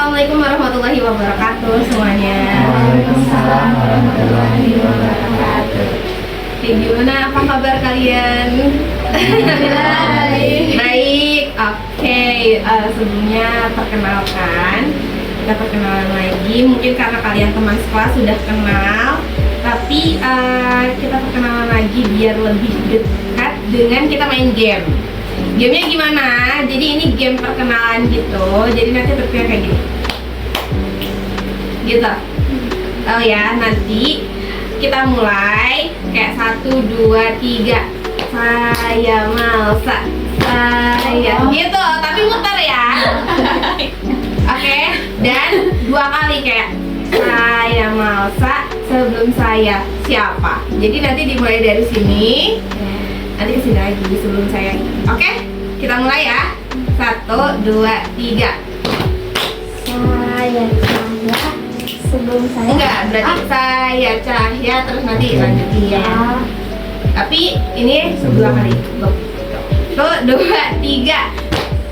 Assalamualaikum warahmatullahi wabarakatuh semuanya. Waalaikumsalam warahmatullahi wabarakatuh. Gimana apa kabar kalian? Baik. Oke. Sebelumnya kita perkenalan lagi. Mungkin karena kalian teman sekolah sudah kenal, tapi kita perkenalan lagi biar lebih dekat dengan kita main game. Gamenya gimana? Jadi ini game perkenalan gitu. Jadi nanti bentuknya kayak gini. Gitu. Oh ya, nanti kita mulai kayak 1, 2, 3. Saya Malsa. Saya gitu, tapi muter ya. Oke, dan 2 kali kayak saya Malsa sebelum saya siapa. Jadi nanti dimulai dari sini. Nanti kesini lagi sebelum saya. Oke, kita mulai ya. 1, 2, 3. Saya Cahya sebelum saya. Enggak, berarti saya Cahya terus nanti lanjutin ya. Tapi ini 2 kali. Tuh, 2, 3.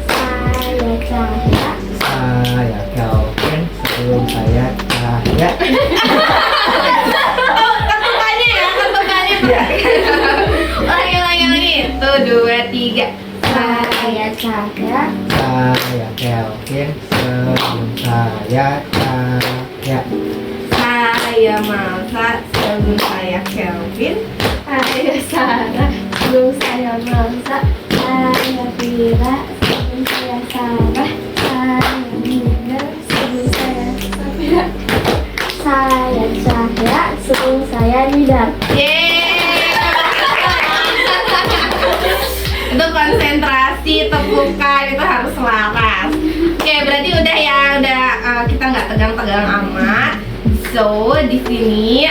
Saya Cahya. Saya Kelvin sebelum saya Cahya. Oh, ketukannya ya, ketukannya. Lagi. Tuh, 2, 3. Saya Cahya. Saya Kelvin sebelum saya Cahya. Saya Malsa sebelum saya Kelvin. Saya Sarah sebelum saya Malsa. Saya Vira sebelum saya Sarah. Saya Nina sebelum saya Safira. Saya Cahya sebelum saya Nidar. Yeay. Itu konsentrasi, tepukan itu harus selaras. Oke, berarti udah ya, kita nggak tegang-tegang amat. So di sini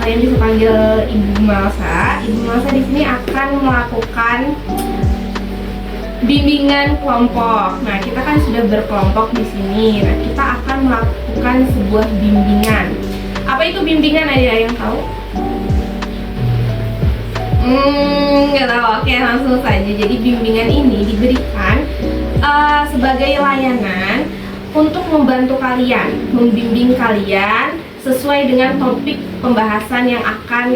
kalian bisa panggil Ibu Malsa. Ibu Malsa di sini akan melakukan bimbingan kelompok. Nah, kita kan sudah berkelompok di sini. Nah, kita akan melakukan sebuah bimbingan. Apa itu bimbingan? Ada yang tahu? Nggak tahu. Oke, langsung saja. Jadi bimbingan ini diberikan sebagai layanan untuk membantu kalian, membimbing kalian sesuai dengan topik pembahasan yang akan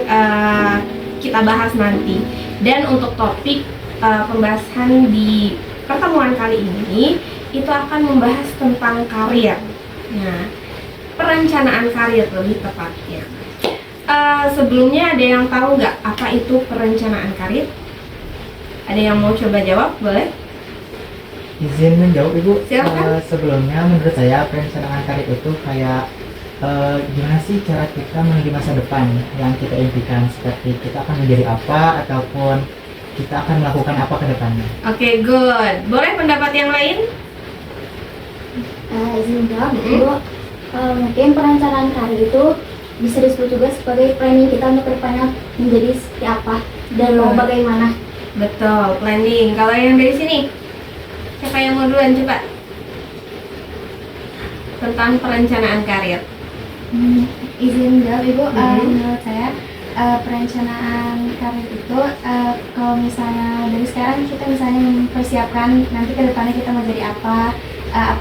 kita bahas nanti. Dan untuk topik pembahasan di pertemuan kali ini itu akan membahas tentang karir. Nah, perencanaan karir lebih tepatnya. Sebelumnya ada yang tahu nggak apa itu perencanaan karir? Ada yang mau coba jawab? Boleh? Izin menjawab Ibu. Silakan. Sebelumnya menurut saya perencanaan karir itu kayak gimana sih cara kita menuju masa depan yang kita impikan, seperti kita akan menjadi apa ataupun kita akan melakukan apa ke depannya. Oke, good. Boleh pendapat yang lain? Izin jawab, Ibu. Mungkin perencanaan karir itu bisa disebut juga sebagai planning kita untuk kedepannya menjadi seperti apa dan mau bagaimana. Betul, planning. Kalau yang dari sini, siapa yang mau duluan coba? Tentang perencanaan karir. Izin jawab, Ibu. Mhm. Menurut saya perencanaan karir itu kalau misalnya dari sekarang kita misalnya mempersiapkan nanti ke depannya kita mau jadi apa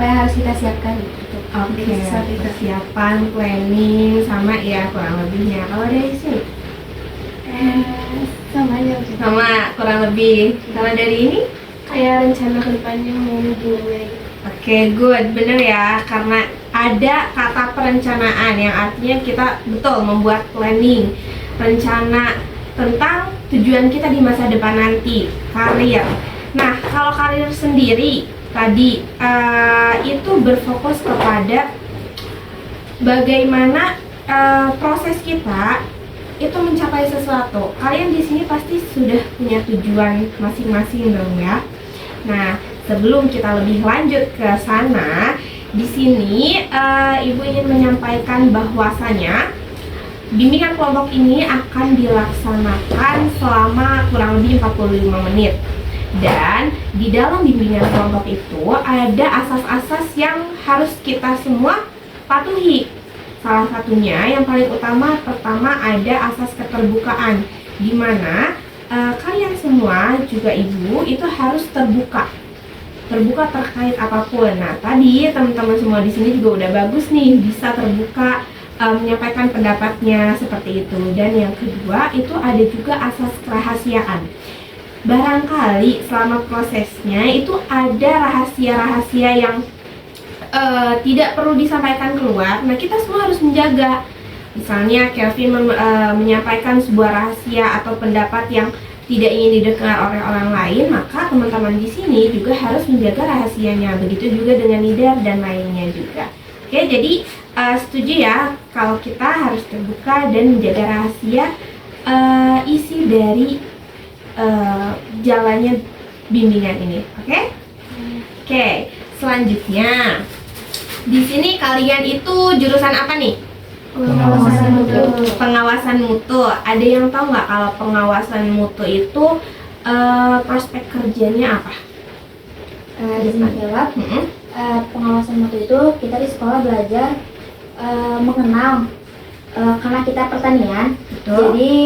yang harus kita siapkan gitu. Oke, Jadi seperti itu. persiapan, planning, sama ya kurang lebihnya. Kalau dari sini, Sama aja gitu. sama kurang lebih. Kalau dari ini, Kayak rencana ke depannya mau gimana gitu. oke, good, bener ya. Karena ada kata perencanaan yang artinya kita betul membuat planning, rencana tentang tujuan kita di masa depan nanti, karir. Nah, kalau karir sendiri tadi itu berfokus kepada bagaimana proses kita itu mencapai sesuatu. Kalian di sini pasti sudah punya tujuan masing-masing dong ya. Nah, sebelum kita lebih lanjut ke sana, di sini Ibu ingin menyampaikan bahwasanya bimbingan kelompok ini akan dilaksanakan selama kurang lebih 45 menit. Dan di dalam bimbingan kelompok itu ada asas-asas yang harus kita semua patuhi. Salah satunya yang paling utama pertama ada asas keterbukaan, di mana kalian semua juga Ibu itu harus terbuka terbuka terkait apapun. Nah, tadi teman-teman semua di sini juga udah bagus nih, bisa terbuka menyampaikan pendapatnya seperti itu. Dan yang kedua itu ada juga asas kerahasiaan. Barangkali selama prosesnya itu ada rahasia-rahasia yang tidak perlu disampaikan keluar. Nah, kita semua harus menjaga. Misalnya Kelvin menyampaikan sebuah rahasia atau pendapat yang tidak ingin didengar oleh orang lain, maka teman-teman di sini juga harus menjaga rahasianya. Begitu juga dengan Nidar dan lainnya juga. Oke, jadi setuju ya kalau kita harus terbuka dan menjaga rahasia isi dari jalannya bimbingan ini. Oke? Oke, selanjutnya di sini kalian itu jurusan apa nih? Pengawasan mutu. Pengawasan mutu. Ada yang tahu nggak kalau pengawasan mutu itu prospek kerjanya apa? Di sini jawab. Pengawasan mutu itu kita di sekolah belajar mengenal karena kita pertanian. Betul. Jadi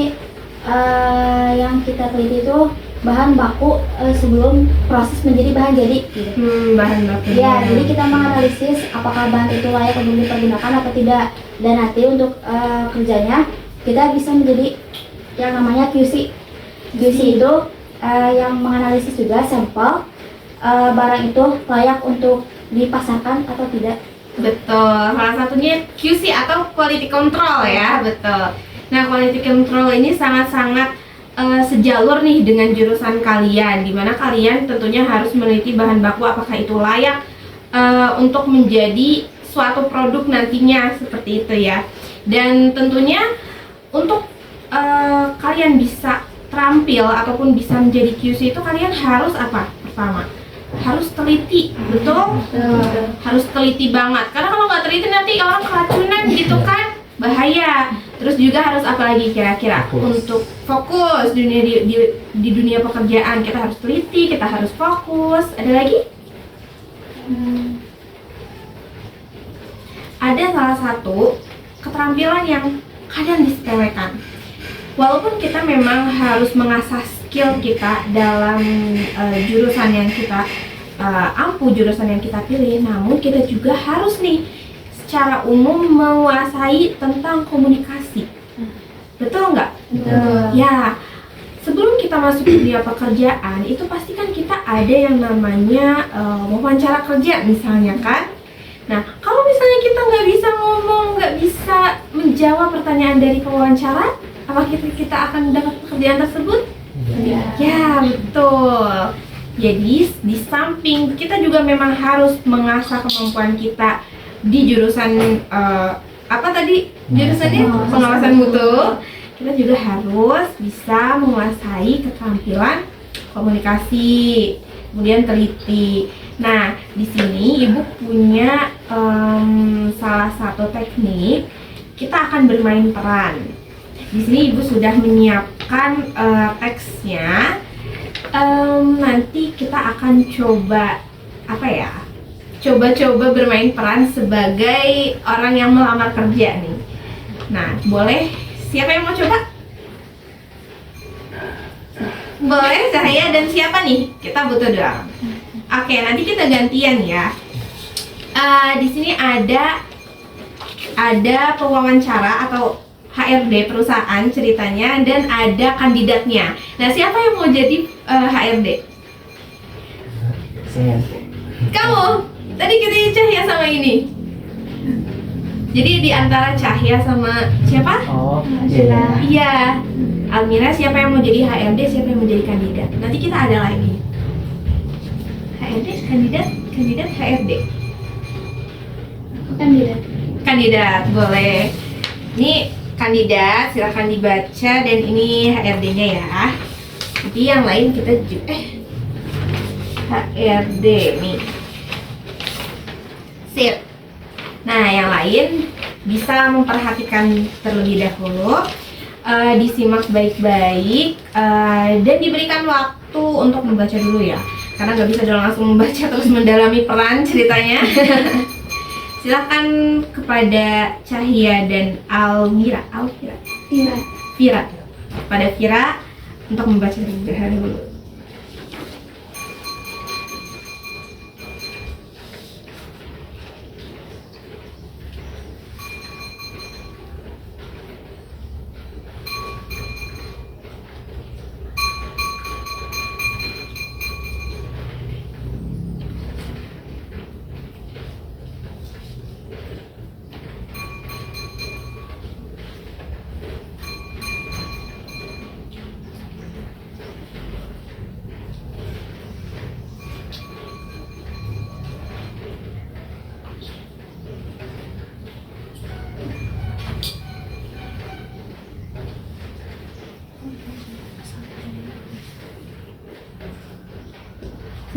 yang kita teliti itu bahan baku sebelum proses menjadi bahan jadi gitu. Bahan baku. Ya, jadi kita menganalisis apakah bahan itu layak untuk dipergunakan atau tidak. Dan nanti untuk kerjanya kita bisa menjadi yang namanya QC. QC itu yang menganalisis juga sampel barang itu layak untuk dipasarkan atau tidak. Betul. Salah satunya QC atau quality control ya, betul. Nah, quality control ini sangat-sangat sejalur nih dengan jurusan kalian, di mana kalian tentunya harus meneliti bahan baku apakah itu layak untuk menjadi suatu produk nantinya, seperti itu ya. Dan tentunya untuk kalian bisa terampil ataupun bisa menjadi QC itu kalian harus apa? Pertama, harus teliti, betul? Harus teliti banget, karena kalau nggak teliti nanti orang keracunan gitu kan, bahaya. Terus juga harus apa lagi kira-kira? Untuk fokus di dunia pekerjaan kita harus teliti, kita harus fokus. Ada lagi? Ada salah satu keterampilan yang kadang disepelekan. Walaupun kita memang harus mengasah skill kita dalam jurusan yang kita jurusan yang kita pilih, namun kita juga harus nih secara umum menguasai tentang komunikasi. Betul nggak? Betul. Ya, sebelum kita masuk ke dunia pekerjaan, itu pasti kan kita ada yang namanya wawancara kerja misalnya kan. Nah, kalau misalnya kita nggak bisa ngomong, nggak bisa menjawab pertanyaan dari pewawancara, apa kita akan mendapat pekerjaan tersebut? Ya, betul. Jadi di samping kita juga memang harus mengasah kemampuan kita di jurusan apa tadi jurusannya? Pengawasan mutu. Kita juga harus bisa menguasai keterampilan komunikasi, kemudian teliti. Nah, di sini Ibu punya salah satu teknik. Kita akan bermain peran. Di sini Ibu sudah menyiapkan teksnya. Nanti kita akan coba apa ya? Coba-coba bermain peran sebagai orang yang melamar kerja nih. Nah, boleh? Siapa yang mau coba? Boleh, Cahaya dan siapa nih? Kita butuh dua. Oke, nanti kita gantian ya. Di sini ada pewawancara atau HRD perusahaan ceritanya dan ada kandidatnya. Nah, siapa yang mau jadi HRD? Saya. Kamu. Tadi kita Cahya sama ini. Jadi di antara Cahya sama siapa? Oh, Almira. Iya. Almira, siapa yang mau jadi HRD, siapa yang mau jadi kandidat? Nanti kita ada lagi. HRD, kandidat HRD. Kandidat, boleh. Ini kandidat, silahkan dibaca dan ini HRD-nya ya. Nanti yang lain kita HRD nih. Sip. Nah, yang lain bisa memperhatikan terlebih dahulu, disimak baik-baik, dan diberikan waktu untuk membaca dulu ya. Karena nggak bisa langsung membaca terus mendalami peran ceritanya. Silakan kepada Cahya dan Almira, Vira. Pada Vira untuk membaca terlebih dahulu.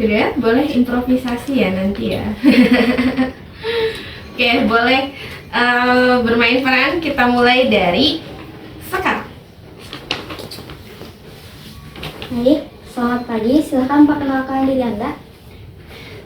Sudah, boleh improvisasi ya nanti ya. Oke, boleh bermain peran. Kita mulai dari sekarang. Baik, selamat pagi. Silahkan perkenalkan diri Anda.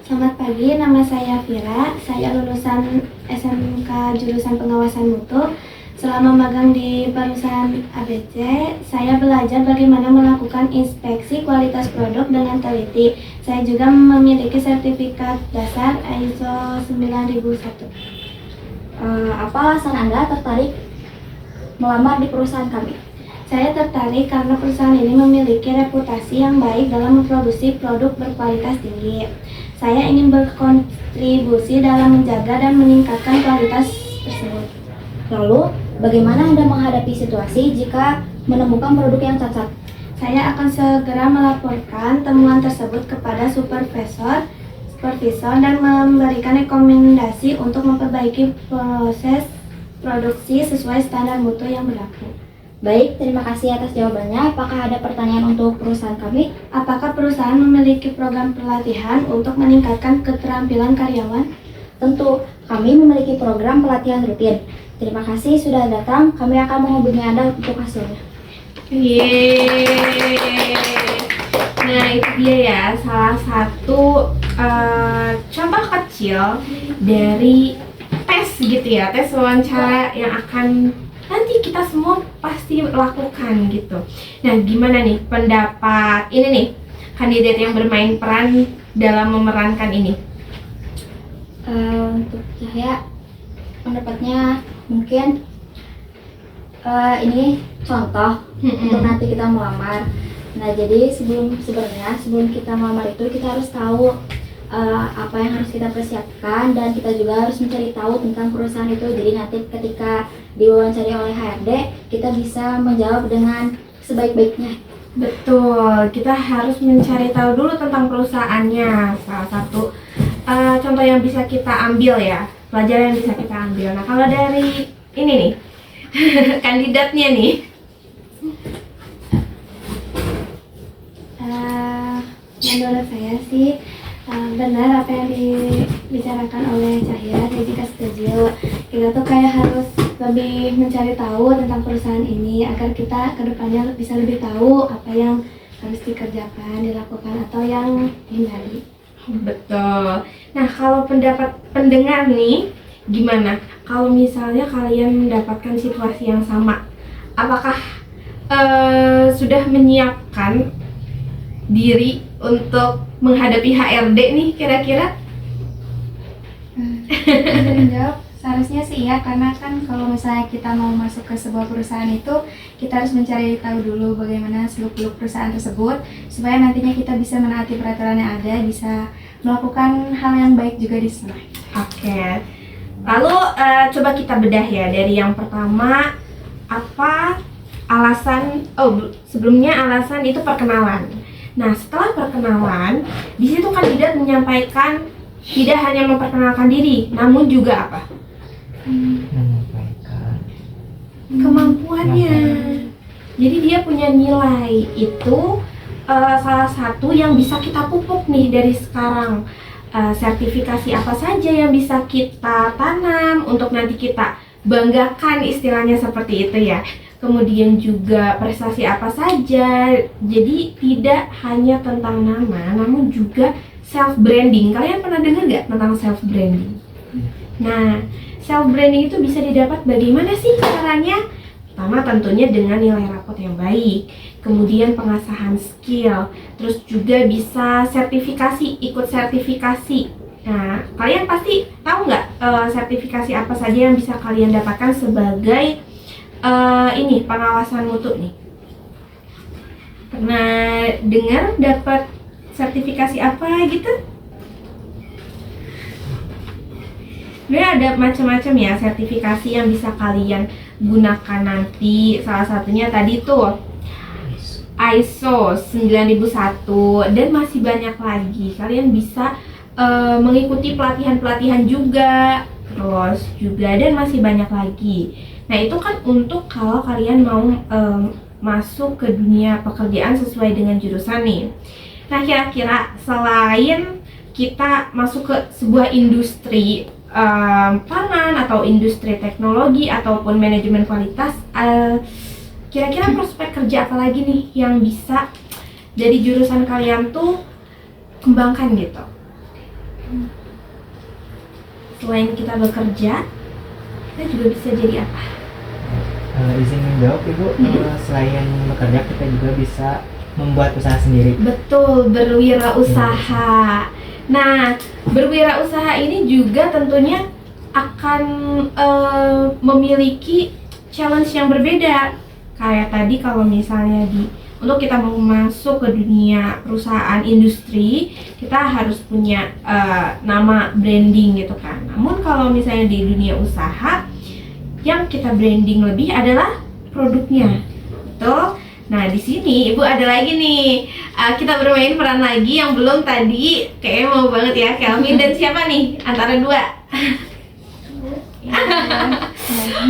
Selamat pagi, nama saya Vira. Saya lulusan SMK jurusan pengawasan mutu. Selama magang di perusahaan ABC, saya belajar bagaimana melakukan inspeksi kualitas produk dengan teliti. Saya juga memiliki sertifikat dasar ISO 9001. Apa alasan Anda tertarik melamar di perusahaan kami? Saya tertarik karena perusahaan ini memiliki reputasi yang baik dalam memproduksi produk berkualitas tinggi. Saya ingin berkontribusi dalam menjaga dan meningkatkan kualitas tersebut. Lalu, bagaimana Anda menghadapi situasi jika menemukan produk yang cacat? Saya akan segera melaporkan temuan tersebut kepada supervisor dan memberikan rekomendasi untuk memperbaiki proses produksi sesuai standar mutu yang berlaku. Baik, terima kasih atas jawabannya. Apakah ada pertanyaan untuk perusahaan kami? Apakah perusahaan memiliki program pelatihan untuk meningkatkan keterampilan karyawan? Tentu, kami memiliki program pelatihan rutin. Terima kasih sudah datang. Kami akan menghubungi Anda untuk hasilnya. Yeay. Nah, itu dia ya salah satu contoh kecil dari tes gitu ya, tes wawancara yang akan nanti kita semua pasti lakukan gitu. Nah, gimana nih pendapat ini nih kandidat yang bermain peran dalam memerankan ini? Untuk saya, pendapatnya mungkin ini contoh untuk nanti kita melamar. Nah, jadi sebelum kita melamar itu kita harus tahu apa yang harus kita persiapkan, dan kita juga harus mencari tahu tentang perusahaan itu. Jadi nanti ketika diwawancari oleh HRD, kita bisa menjawab dengan sebaik-baiknya. Betul, kita harus mencari tahu dulu tentang perusahaannya. Salah satu contoh yang bisa kita ambil ya, pelajaran yang bisa kita ambil. Nah, kalau dari ini nih, kandidatnya nih. Menurut saya sih benar apa yang dibicarakan oleh Cahya. Jadi jika setuju, kita tuh kayak harus lebih mencari tahu tentang perusahaan ini agar kita kedepannya bisa lebih tahu apa yang harus dikerjakan, dilakukan, atau yang dihindari. Betul. Nah, kalau pendapat pendengar nih, gimana? Kalau misalnya kalian mendapatkan situasi yang sama, apakah sudah menyiapkan diri untuk menghadapi HRD nih kira-kira? Jawab, seharusnya sih iya, karena kan kalau misalnya kita mau masuk ke sebuah perusahaan itu kita harus mencari tahu dulu bagaimana seluk-beluk perusahaan tersebut supaya nantinya kita bisa menaati peraturan yang ada, bisa melakukan hal yang baik juga di sana. Oke. Lalu coba kita bedah ya dari yang pertama, apa alasan? Sebelumnya alasan itu perkenalan. Nah, setelah perkenalan, di situ kandidat menyampaikan tidak hanya memperkenalkan diri, namun juga apa? Menyampaikan Kemampuannya. Jadi dia punya nilai itu salah satu yang bisa kita pupuk nih dari sekarang. Sertifikasi apa saja yang bisa kita tanam untuk nanti kita banggakan, istilahnya seperti itu ya. Kemudian juga prestasi apa saja. Jadi tidak hanya tentang nama, namun juga self branding. Kalian pernah dengar nggak tentang self branding? Nah, self branding itu bisa didapat bagaimana sih caranya? Pertama tentunya dengan nilai rapot yang baik, kemudian pengasahan skill, terus juga bisa sertifikasi, ikut sertifikasi. Nah, kalian pasti tahu nggak sertifikasi apa saja yang bisa kalian dapatkan sebagai ini pengawasan mutu nih? Pernah dengar dapat sertifikasi apa gitu? Sebenarnya ada macam-macam ya sertifikasi yang bisa kalian gunakan nanti. Salah satunya tadi tuh ISO 9001 dan masih banyak lagi. Kalian bisa mengikuti pelatihan-pelatihan juga, terus juga dan masih banyak lagi. Nah, itu kan untuk kalau kalian mau masuk ke dunia pekerjaan sesuai dengan jurusan nih. Nah, kira-kira selain kita masuk ke sebuah industri pangan atau industri teknologi ataupun manajemen kualitas, kira-kira prospek kerja apa lagi nih yang bisa dari jurusan kalian tuh kembangkan gitu? Selain kita bekerja, kita juga bisa jadi apa? Izin menjawab Ibu, selain bekerja kita juga bisa membuat usaha sendiri. Betul, berwirausaha. Nah, berwirausaha ini juga tentunya akan memiliki challenge yang berbeda. Kayak tadi kalau misalnya untuk kita mau masuk ke dunia perusahaan industri, kita harus punya nama branding gitu kan. Namun kalau misalnya di dunia usaha, yang kita branding lebih adalah produknya. Betul? Nah, di sini Ibu ada lagi nih. Kita bermain peran lagi yang belum tadi. Kayaknya mau banget ya, Kelvin dan siapa nih antara dua?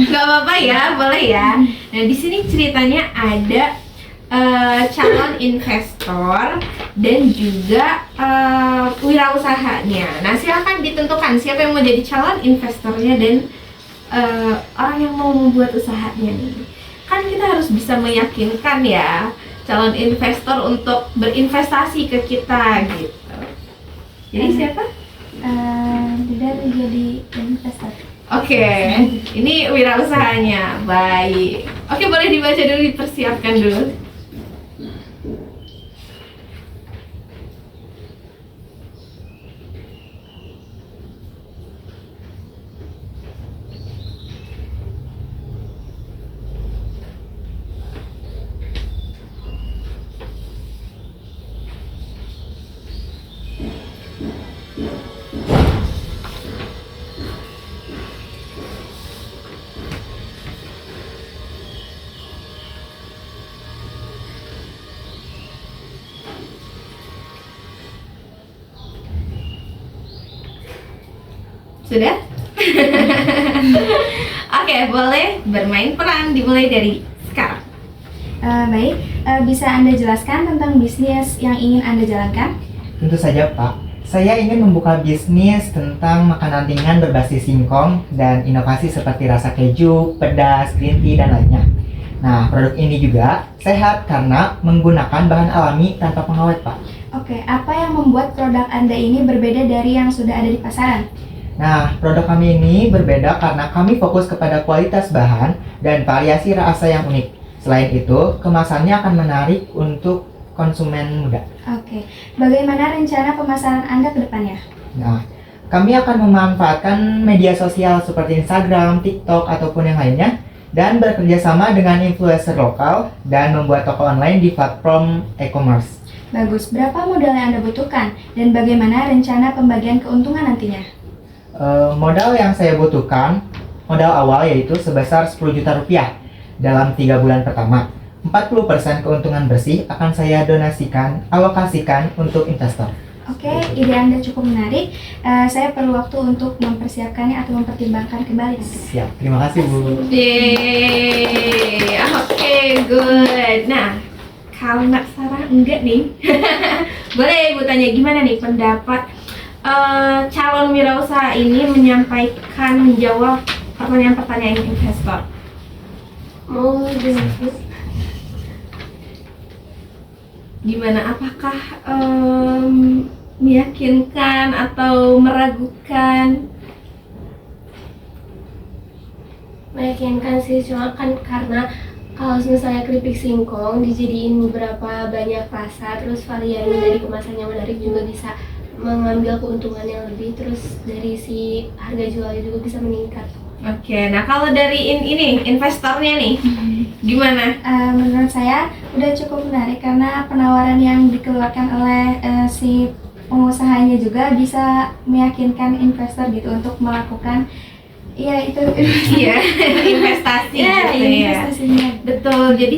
Gak apa-apa ya, boleh ya. Nah, di sini ceritanya ada calon investor dan juga wirausahanya. Nah, silakan ditentukan siapa yang mau jadi calon investornya dan orang yang mau membuat usahanya nih. Kan kita harus bisa meyakinkan ya calon investor untuk berinvestasi ke kita gitu. Jadi siapa? Tidak jadi investor. Oke, ini wirausahanya. Baik. Oke, boleh dibaca dulu, dipersiapkan dulu. Sudah? Oke, boleh bermain peran, dimulai dari sekarang. Baik, bisa Anda jelaskan tentang bisnis yang ingin Anda jalankan? Tentu saja Pak, saya ingin membuka bisnis tentang makanan ringan berbasis singkong dan inovasi seperti rasa keju, pedas, green tea, dan lainnya. Nah, produk ini juga sehat karena menggunakan bahan alami tanpa pengawet Pak. Oke, apa yang membuat produk Anda ini berbeda dari yang sudah ada di pasaran? Nah, produk kami ini berbeda karena kami fokus kepada kualitas bahan dan variasi rasa yang unik. Selain itu, kemasannya akan menarik untuk konsumen muda. Oke, bagaimana rencana pemasaran Anda ke depannya? Nah, kami akan memanfaatkan media sosial seperti Instagram, TikTok, ataupun yang lainnya dan bekerja sama dengan influencer lokal dan membuat toko online di platform e-commerce. Bagus, berapa modal yang Anda butuhkan dan bagaimana rencana pembagian keuntungan nantinya? Modal yang saya butuhkan, modal awal yaitu sebesar 10 juta rupiah dalam 3 bulan pertama. 40% keuntungan bersih akan saya alokasikan untuk investor. Oke, ide Anda cukup menarik. Saya perlu waktu untuk mempersiapkannya atau mempertimbangkan kembali. Siap, terima kasih Bu. Yeay, oke, good. Nah, kalau Mbak Sarah enggak nih, boleh Ibu tanya gimana nih pendapat calon wirausaha ini menjawab pertanyaan-pertanyaan investor. Mau dijawab? Gimana? Apakah meyakinkan atau meragukan? Meyakinkan sih, cuma kan karena kalau misalnya keripik singkong dijadiin beberapa banyak rasa, terus varian dari kemasannya menarik juga bisa mengambil keuntungan yang lebih, terus dari si harga jualnya juga bisa meningkat. Oke, nah kalau dari ini investornya nih, gimana? Menurut saya udah cukup menarik karena penawaran yang dikeluarkan oleh si pengusahanya juga bisa meyakinkan investor gitu untuk melakukan itu Iya, investasi ya, gitu ya. investasinya. Betul, jadi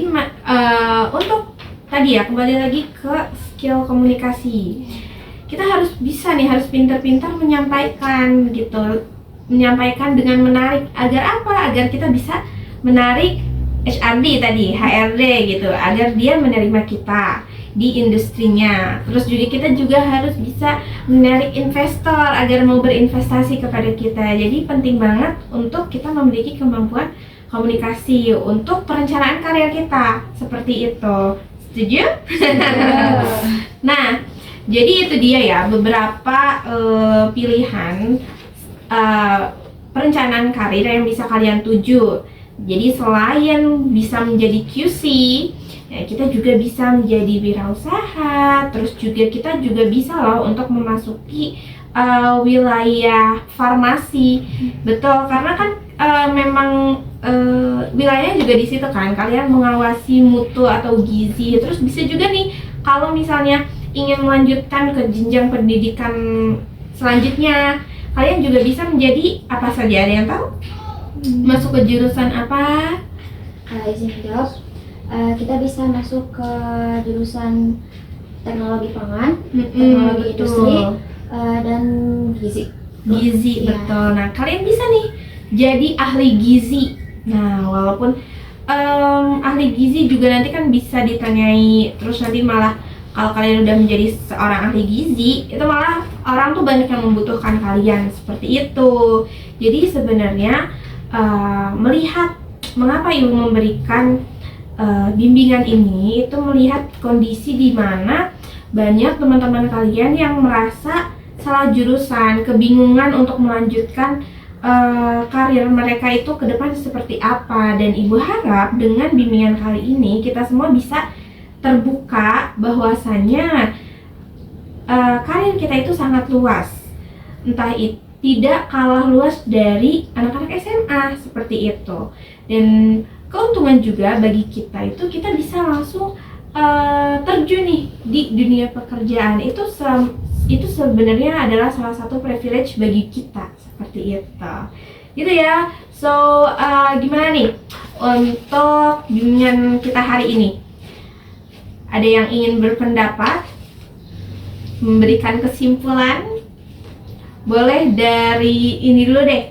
untuk tadi ya, kembali lagi ke skill komunikasi. Kita harus bisa nih, harus pintar-pintar menyampaikan gitu, menyampaikan dengan menarik. Agar apa? Agar kita bisa menarik HRD tadi, HRD gitu, agar dia menerima kita. di industrinya. Terus juga kita juga harus bisa menarik investor agar mau berinvestasi kepada kita. Jadi penting banget untuk kita memiliki kemampuan komunikasi untuk perencanaan karir kita. Seperti itu. Setuju? Nah, jadi itu dia ya beberapa pilihan perencanaan karir yang bisa kalian tuju. Jadi selain bisa menjadi QC, ya, kita juga bisa menjadi wirausaha. Terus juga kita juga bisa loh untuk memasuki wilayah farmasi. Betul, karena kan memang wilayahnya juga di situ kan. Kalian mengawasi mutu atau gizi. Terus bisa juga nih kalau misalnya ingin melanjutkan ke jenjang pendidikan selanjutnya, kalian juga bisa menjadi apa saja. Ada yang tahu? Masuk ke jurusan apa? Izin jawab. Kita bisa masuk ke jurusan teknologi pangan, teknologi industri, dan gizi. Gizi, Iya. betul. Nah, kalian bisa nih jadi ahli gizi. Nah, walaupun ahli gizi juga nanti kan bisa ditanyai, terus nanti malah kalau kalian udah menjadi seorang ahli gizi, itu malah orang tuh banyak yang membutuhkan kalian seperti itu. Jadi sebenarnya melihat mengapa ibu memberikan bimbingan ini, itu melihat kondisi di mana banyak teman-teman kalian yang merasa salah jurusan, kebingungan untuk melanjutkan karir mereka itu ke depan seperti apa. Dan ibu harap dengan bimbingan kali ini kita semua bisa terbuka bahwasannya karir kita itu sangat luas, entah itu tidak kalah luas dari anak-anak SMA seperti itu. Dan keuntungan juga bagi kita itu kita bisa langsung terjun nih di dunia pekerjaan. Itu sebenarnya adalah salah satu privilege bagi kita seperti itu. Gitu ya. So gimana nih untuk bimbingan kita hari ini? Ada yang ingin berpendapat, memberikan kesimpulan? Boleh dari ini dulu deh.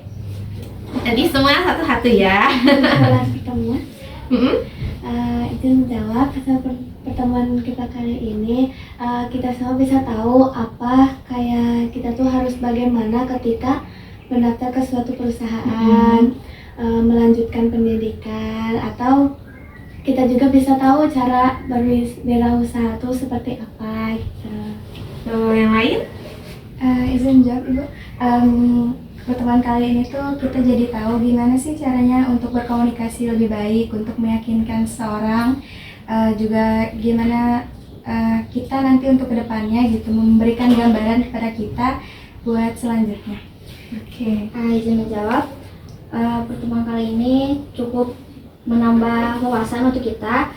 Nanti semua satu-satu ya. Kesimpulan pertama, Mm-mm. itu menjawab pertemuan kita kali ini. Kita semua bisa tahu apa kayak kita tuh harus bagaimana ketika mendaftar ke suatu perusahaan, melanjutkan pendidikan, atau kita juga bisa tahu cara berwirausaha itu seperti apa gitu. So, yang lain? Izin jawab Ibu. Pertemuan kali ini tuh kita jadi tahu gimana sih caranya untuk berkomunikasi lebih baik, untuk meyakinkan seseorang, juga gimana kita nanti untuk kedepannya gitu memberikan gambaran kepada kita buat selanjutnya. Oke. Izin menjawab. Pertemuan kali ini cukup menambah wawasan untuk kita,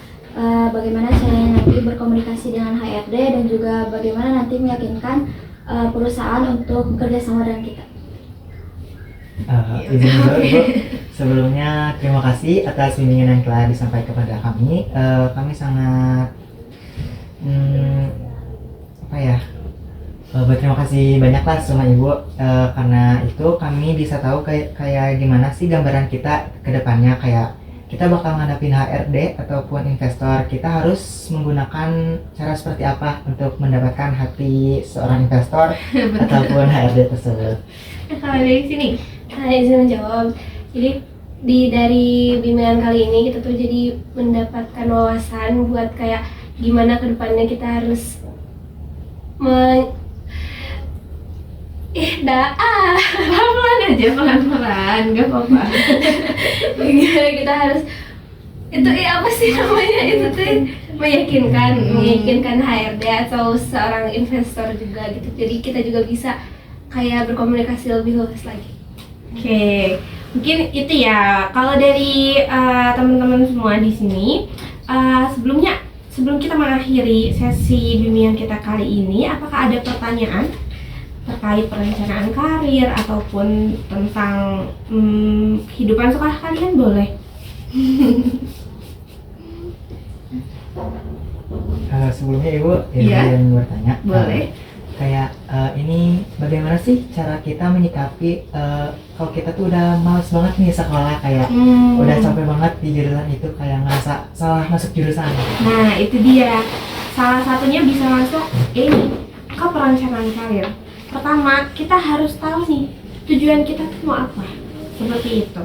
bagaimana caranya nanti berkomunikasi dengan HRD dan juga bagaimana nanti meyakinkan perusahaan untuk bekerja sama dengan kita. Izin dulu Ibu, sebelumnya terima kasih atas bimbingan yang telah disampaikan kepada kami. Kami sangat berterima kasih banyaklah sama Ibu, karena itu kami bisa tahu kayak gimana sih gambaran kita ke depannya, kayak kita bakal ngadapin HRD ataupun investor, kita harus menggunakan cara seperti apa untuk mendapatkan hati seorang investor ataupun HRD tersebut. Kalau dari sini? Izin menjawab. Jadi dari bimbingan kali ini kita tuh jadi mendapatkan wawasan buat kayak gimana kedepannya kita harus pelan-pelan aja, pelan-pelan, gak apa-apa. kita harus itu apa sih namanya itu tuh meyakinkan HRD atau seorang investor juga gitu. Jadi kita juga bisa kayak berkomunikasi lebih luas lagi. Oke, mungkin itu ya. Kalau dari teman-teman semua di sini, sebelum kita mengakhiri sesi bimbingan kita kali ini, apakah ada pertanyaan terkait perencanaan karir ataupun tentang kehidupan sekolah kalian? Boleh. Sebelumnya Ibu Iya. yang bertanya, Boleh. kayak ini bagaimana sih cara kita menyikapi kalau kita tuh udah males banget nih sekolah, kayak udah capek banget di jurusan itu, kayak ngerasa salah masuk jurusan. Nah, itu dia. salah satunya bisa masuk ini ke perencanaan karir. Pertama, kita harus tahu nih tujuan kita tuh mau apa. Seperti itu.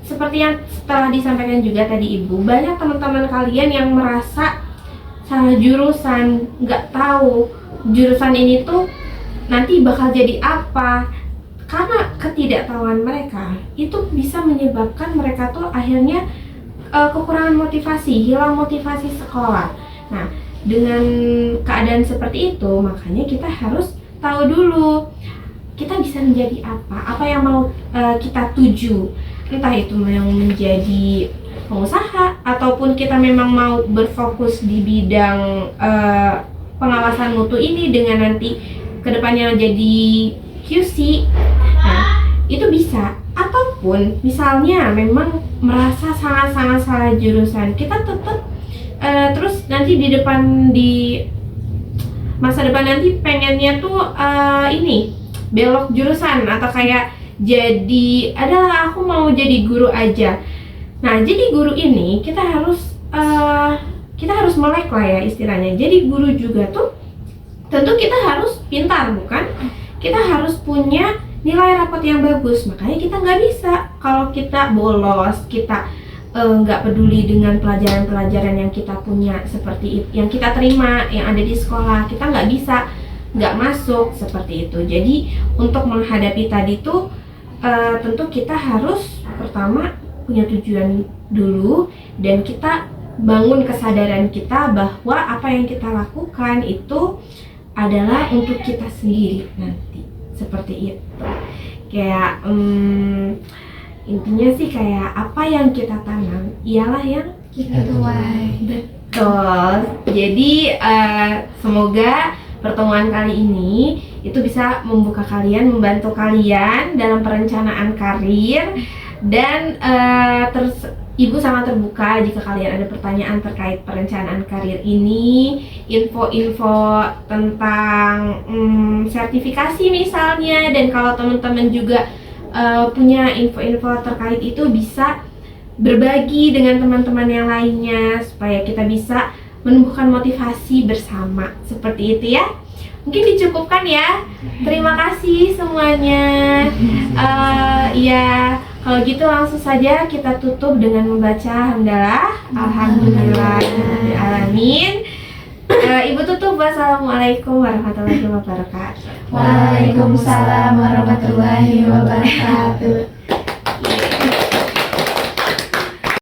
Seperti yang telah disampaikan juga tadi Ibu, banyak teman-teman kalian yang merasa salah jurusan, nggak tahu jurusan ini tuh nanti bakal jadi apa. Karena ketidaktahuan mereka, itu bisa menyebabkan mereka tuh akhirnya kekurangan motivasi, hilang motivasi sekolah. Nah, dengan keadaan seperti itu, makanya kita harus tahu dulu kita bisa menjadi apa yang mau kita tuju. Entah itu yang menjadi pengusaha ataupun kita memang mau berfokus di bidang pengawasan mutu ini dengan nanti kedepannya jadi QC. Nah, itu bisa. Ataupun misalnya memang merasa sangat-sangat salah jurusan, kita tetap terus nanti di masa depan nanti pengennya tuh ini belok jurusan atau kayak jadi aku mau jadi guru aja. Nah, jadi guru ini kita harus melek lah ya istilahnya. Jadi guru juga tuh tentu kita harus pintar, bukan? Kita harus punya nilai rapot yang bagus. Makanya kita nggak bisa kalau kita bolos, kita nggak peduli dengan pelajaran-pelajaran yang kita punya seperti itu, yang kita terima, yang ada di sekolah, kita nggak masuk seperti itu. Jadi untuk menghadapi tadi tuh tentu kita harus pertama punya tujuan dulu, dan kita bangun kesadaran kita bahwa apa yang kita lakukan itu adalah untuk kita sendiri nanti, seperti itu. Kayak intinya sih kayak apa yang kita tanam ialah yang Kita tuai. betul. Jadi semoga pertemuan kali ini itu bisa membuka kalian, membantu kalian dalam perencanaan karir, dan terus Ibu sangat terbuka jika kalian ada pertanyaan terkait perencanaan karir ini, info-info tentang sertifikasi misalnya, dan kalau teman-teman juga punya info-info terkait itu bisa berbagi dengan teman-teman yang lainnya supaya kita bisa menumbuhkan motivasi bersama, seperti itu ya. Mungkin dicukupkan ya. Terima kasih semuanya. Ya, kalau gitu langsung saja kita tutup dengan membaca hamdalah. Alhamdulillahirrahmanirrahim. Ibu tutup. Wassalamualaikum warahmatullahi wabarakatuh. Waalaikumsalam warahmatullahi wabarakatuh.